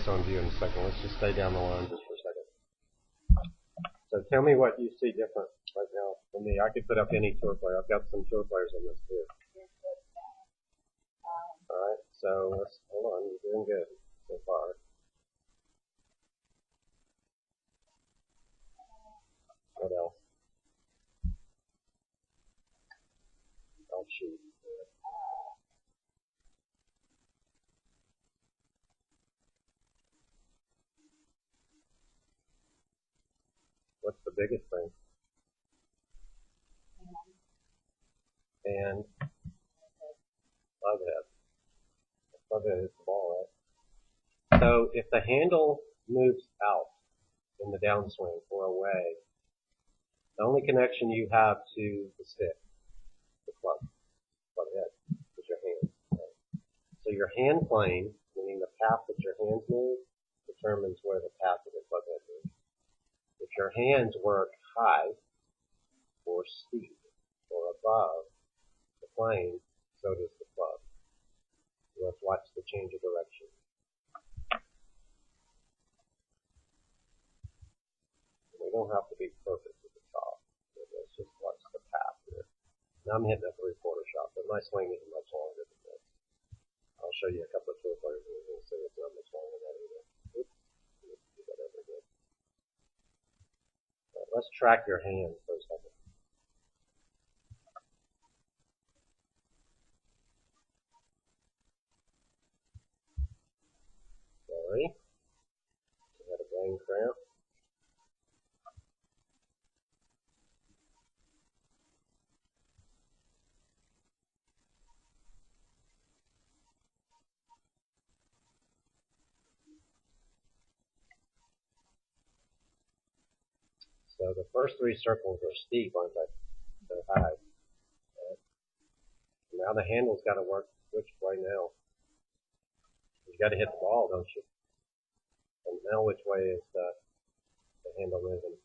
this on view in a second. Let's just stay down the line just for a second. So tell me what you see different right now for me. I could put up any tour player. I've got some tour players on this too. Alright, so let's hold on. You're doing good so far. What else? Oh shoot. What's the biggest thing? And club head. Club head is the ball, right? So if the handle moves out in the downswing or away, the only connection you have to the stick, the club head, is your hand. Right? So your hand plane, meaning the path that your hands move, determines where the path of the club head moves. If your hands work high or steep or above the plane, so does the club. Let's watch the change of direction. We don't have to be perfect at the top. Let's just watch the path here. Now I'm hitting a 3/4 shot, but my swing isn't much longer than this. I'll show you a couple of tour players and you'll see it's not much longer than that either. Oops, let's do that over again. Let's track your hands for a second. Sorry. I had a brain cramp. So the first 3 circles are steep, aren't they? They're high. Right? Now the handle's got to work which way now? You got to hit the ball, don't you? And now which way is the handle moving?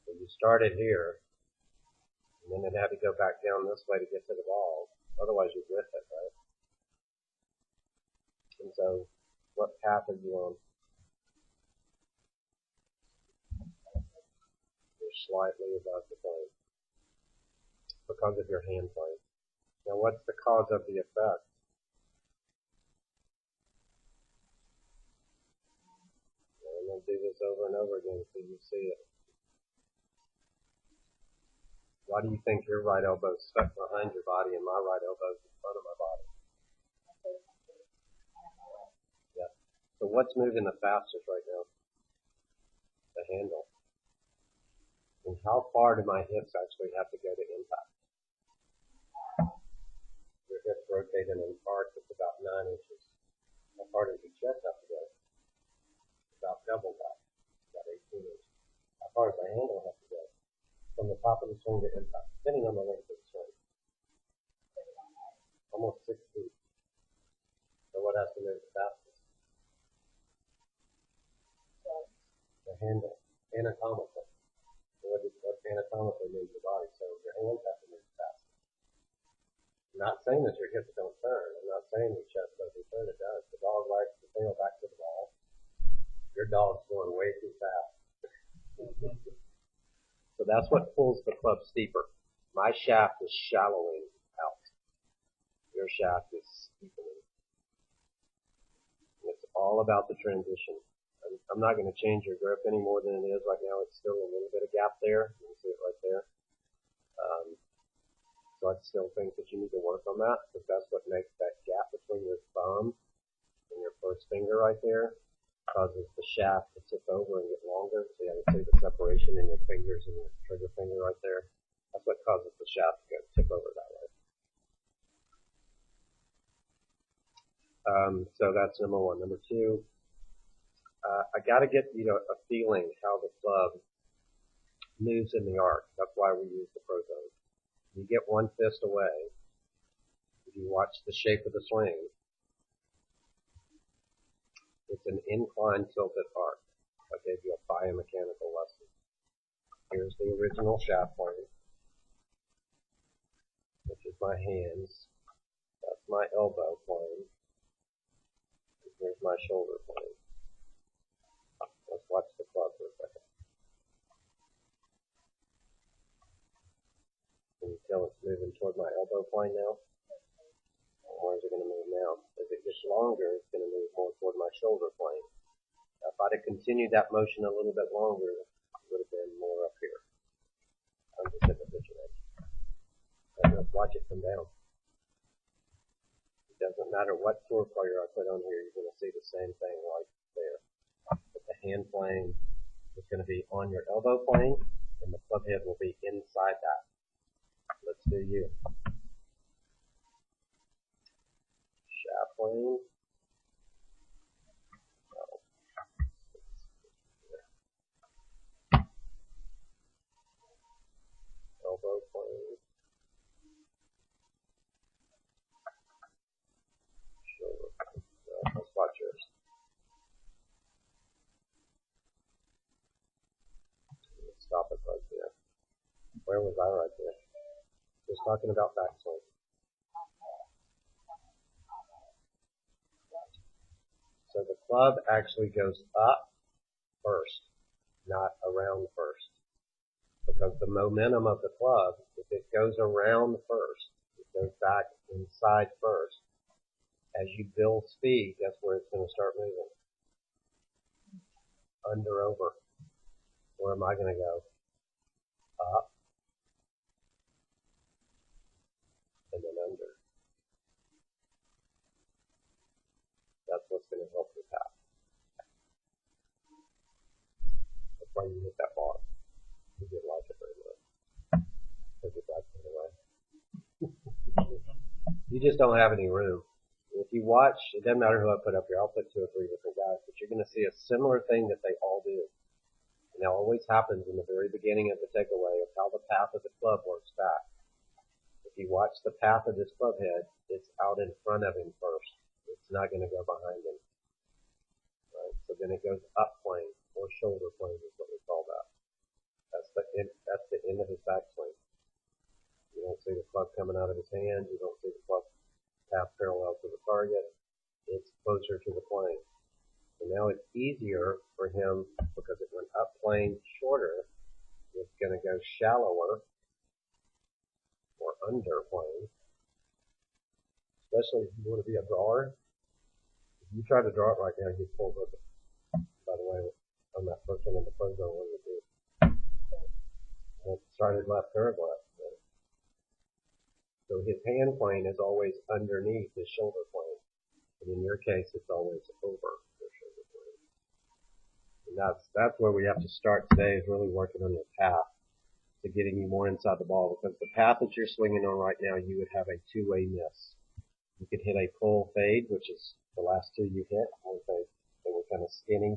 So you started here, and then it had to go back down this way to get to the ball. Otherwise you'd miss it, right? And so, what path are you on? You're slightly above the plane because of your hand plane. Now what's the cause of the effect? I'm going to do this over and over again so you see it. Why do you think your right elbow is stuck behind your body and my right elbow is in front of my body? Yeah. So what's moving the fastest right now? The handle. And how far do my hips actually have to go to impact? Your hips rotate in an arc that's about 9 inches. How far does your chest have to go? About double that. About 18 inches. How far does my handle have to go? From the top of the swing to impact, depending on the length of the swing. Almost 6 feet. So what has to move the fastest? The handle. Anatomically. What anatomically moves your body? So your hands have to move fastest. I'm not saying that your hips don't turn. I'm not saying your chest doesn't turn. It does. The dog likes to tail back to the ball. Your dog's going way too fast. So that's what pulls the club steeper. My shaft is shallowing out. Your shaft is steepening. It's all about the transition. I'm not going to change your grip any more than it is right now. It's still a little bit of gap there. You can see it right there. So I still think that you need to work on that because that's what makes that gap between your thumb and your first finger right there causes the shaft to tip over and get longer. So you can see the separation in your fingers and your trigger finger right there. That's what causes the shaft to tip over that way. So that's number 1. Number 2, I got to get a feeling how the club moves in the arc. That's why we use the ProZone. You get one fist away. If you watch the shape of the swing, it's an inclined tilted arc. I gave you a biomechanical lesson. Here's the original shaft plane, which is my hands. That's my elbow plane. my shoulder blade. Let's watch the club for a second. Can you tell it's moving toward my elbow plane now? Where's it going to move now? As it gets longer, it's going to move more toward my shoulder plane. Now, if I'd have continued that motion a little bit longer, it would have been more up here. I'm just at the picture edge. And let's watch it come down. It doesn't matter what tour player I put on here, you're going to see the same thing right there. But the hand plane is going to be on your elbow plane, and the club head will be inside that. Let's do you. Shaft plane. Elbow plane. Shoulder plane. Let's watch yours. Let's stop it right there. Where was I right there? Just talking about backswing. So the club actually goes up first, not around first. Because the momentum of the club, if it goes around first, it goes back inside first. As you build speed, that's where it's going to start moving. Under, over. Where am I going to go? Up. And then under. That's what's going to help your path. That's why you hit that bar. You didn't like it very much. Because it's actually away. You just don't have any room. If you watch, it doesn't matter who I put up here. I'll put 2 or 3 different guys, but you're going to see a similar thing that they all do. And that always happens in the very beginning of the takeaway of how the path of the club works back. If you watch the path of this club head, it's out in front of him first. It's not going to go behind him. Right? So then it goes up plane or shoulder plane is what we call that. That's the end of his backswing. You don't see the club coming out of his hand. You don't see the club path parallel to the target. It's closer to the plane. So now it's easier for him because it went up plane shorter. It's going to go shallower or under plane. Especially if you want to be a drawer. If you try to draw it right now, you pull hook it. By the way, on that first one in the pro zone, what do you do? It started left, curve left. So his hand plane is always underneath his shoulder plane. And in your case, it's always over your shoulder plane. And that's where we have to start today, is really working on your path to getting you more inside the ball. Because the path that you're swinging on right now, you would have a two-way miss. You could hit a pull fade, which is the last 2 you hit. They were kind of skinny,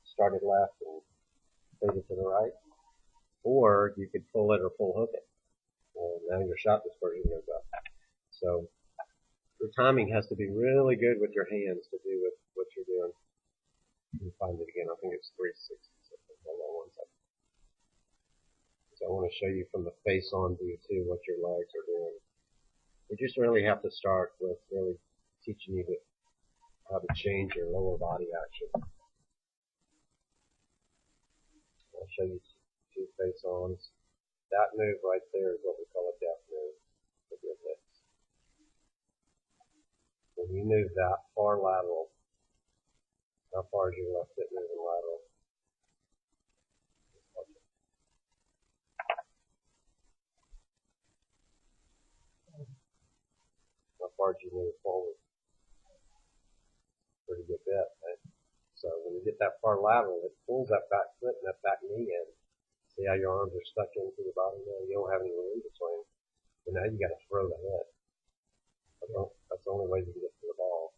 started left and faded to the right. Or you could pull it or pull hook it. Well, now your shot dispersion goes up. So your timing has to be really good with your hands to do with what you're doing. You can find it again. I think it's 360. Hold on 1 second. So I want to show you from the face-on view too what your legs are doing. You just really have to start with really teaching you how to change your lower body action. I'll show you 2 face-ons. That move right there is what we call a death move with your hips. When you move that far lateral, how far is your left hip moving lateral? How far do you move forward? Pretty good bit, right? So when you get that far lateral, it pulls that back foot and that back knee in. See how your arms are stuck into the body now? You don't have any room to swing. So now you got to throw the head. That's the only way you can get to the ball.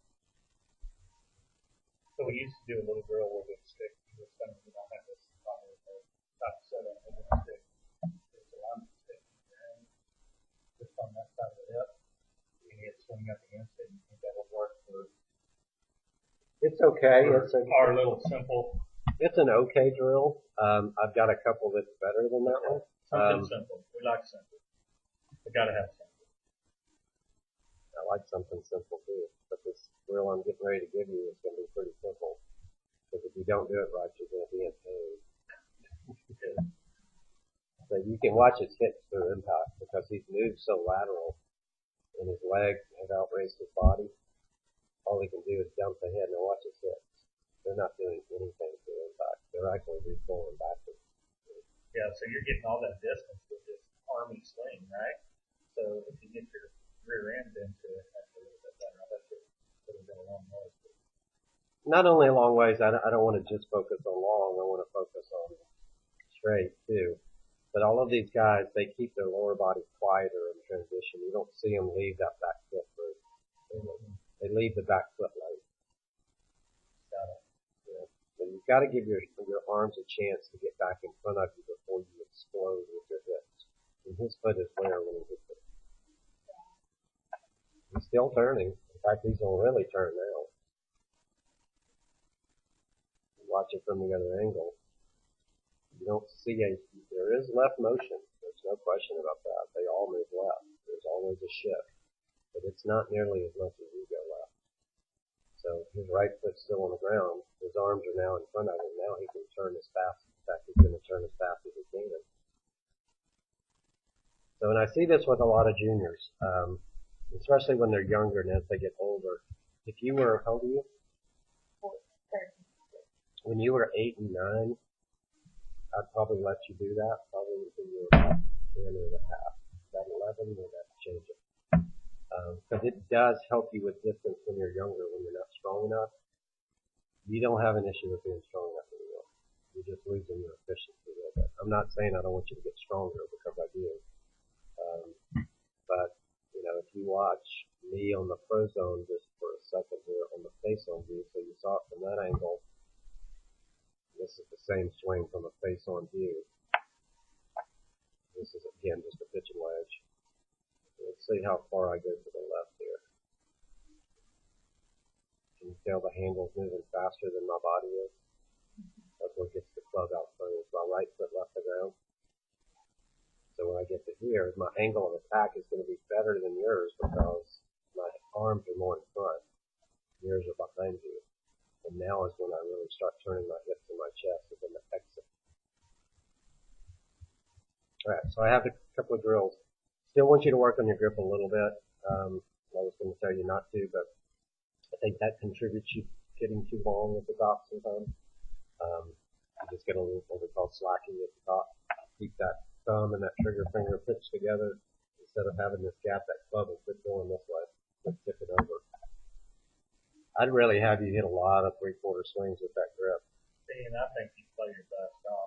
So we used to do a little drill where we'd stick to the center. We don't have this top set up with a stick. It's a line stick in your hand, just on that side of the hip. And you swing up against it. You think that would work for? It's okay. Our little simple. It's an okay drill. I've got a couple that's better than that one. Something simple. We like simple. We gotta have simple. I like something simple too. But drill I'm getting ready to give you is going to be pretty simple. Because if you don't do it right, you're going to be in pain. So you can watch his hips through impact because he's moved so lateral and his legs have outraced his body. All he can do is dump the head and watch his hips. They're not doing anything through impact. They're actually recoiling backwards. Yeah, so you're getting all that distance with this army swing, right? So if you get your rear end into it, that's a little bit better. I bet you it'll go a long way. Not only a long ways, I don't want to just focus on long, I want to focus on straight too. But all of these guys, they keep their lower body quieter in transition. You don't see them leave that back foot route. They leave the back foot late. Got it. Yeah. So you've got to give your arms a chance to get back in front of you before you explode with your hips. And his foot is where when he hits it. He's still turning. In fact, he's going to really turn now. Watch it from the other angle. You don't see there is left motion. There's no question about that. They all move left. There's always a shift. But it's not nearly as much as you go left. So his right foot's still on the ground. His arms are now in front of him. Now he can turn as fast. In fact, he's going to turn as fast as he can. So, and I see this with a lot of juniors, especially when they're younger and as they get older. If you were, how old are you? When you were 8 and 9, I'd probably let you do that, probably until you were about 10 and a half. About 11, you'd have to change it. Because it does help you with distance when you're younger, when you're not strong enough. You don't have an issue with being strong enough anymore. You're just losing your efficiency a little bit. I'm not saying I don't want you to get stronger, because I do. But, you know, if you watch me on the pro zone just for a second here on the face on view, so you saw it from that angle, this is the same swing from a face-on view. This is, again, just a pitching wedge. Let's see how far I go to the left here. Can you tell the handle's moving faster than my body is? That's what gets the club out front. Is my right foot left the ground. So when I get to here, my angle of attack is going to be better than yours because my arms are more in front. Yours are behind you. And now is when I really start turning my hips and my chest within the exit. Alright, so I have a couple of drills. Still want you to work on your grip a little bit. I was going to tell you not to, but I think that contributes you getting too long at the top sometimes. You just get a little what we call slacking at the top. Keep that thumb and that trigger finger pitched together instead of having this gap. That club will quit going this way. Let's tip it over. I'd really have you hit a lot of 3/4 swings with that grip. See, and I think you play your best off